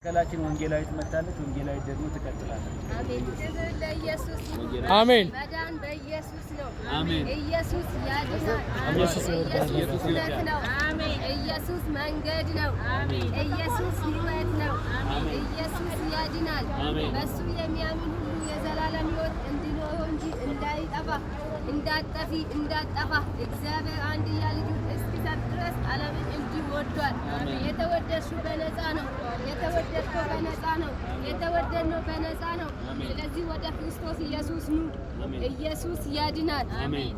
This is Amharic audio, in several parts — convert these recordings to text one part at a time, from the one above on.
ከላችን ወንጌላዊት መጣለች። ወንጌላዊት ደግሞ ትቀጥላለች። አሜን። ክብር ለኢየሱስ ይሁን። አሜን። መዳን በኢየሱስ ነው። አሜን። ኢየሱስ ያድናል። ኢየሱስ እውነት ነው። አሜን። ኢየሱስ መንገድ ነው። አሜን። ኢየሱስ ሕይወት ነው። አሜን። ኢየሱስ ያድናል። በሱ የሚያምን ሁሉ የዘላለም ሕይወት እንዲኖረው እንጂ እንዳይጠፋ እንዳጠፋ እግዚአብሔር አንድያ ልጁን እስኪሰጥ ድረስ ዓለምን እንዲህ ወዷል። የተወደድሽው በነፃ ነው። የተወደድከው በነፃ ነው። የተወደድነው በነፃ ነው። ስለዚህ ወደ ክርስቶስ ኢየሱስ ኑ። ኢየሱስ ያድናል። አሜን።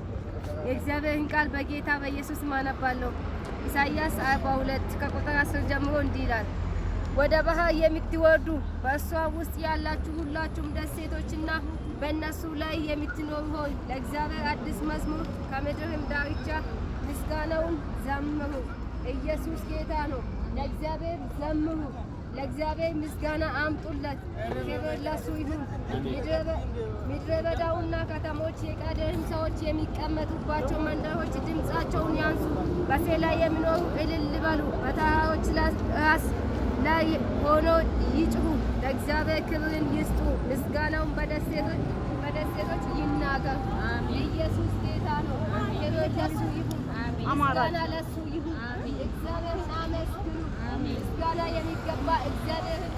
የእግዚአብሔርን ቃል በጌታ በኢየሱስ ማነባለሁ። ኢሳይያስ 42 ከቁጥር 10 ጀምሮ እንዲህ ይላል። ወደ ባህር የምትወርዱ በእሷ ውስጥ ያላችሁ ሁላችሁም ደሴቶችና በእነሱ ላይ የምትኖሩ ሆይ ለእግዚአብሔር አዲስ መዝሙር ከምድርም ዳርቻ ምስጋናውን ዘምሩ። ኢየሱስ ጌታ ነው። ለእግዚአብሔር ዘምሩ። ለእግዚአብሔር ምስጋና አምጡለት። ክብር ለሱ ይሁን። ምድረ በዳውና ከተሞች የቀደም ሰዎች የሚቀመጡባቸው መንደሮች ድምፃቸውን ያንሱ። በሴላ የሚኖሩ እልል በሉ። በተራሮች ራስ ላይ ሆኖ ይጭሁ። ለእግዚአብሔር ክብርን ይስጡ። ምስጋናውን በደሴቶች ይናገሩ። ኢየሱስ ጌታ ነው። ክብር ለሱ ይሁን። ምስጋና ለሱ ይሁን። እግዚአብሔርን አመስግኑ። ምስጋና የሚገባ እግዚአብሔርን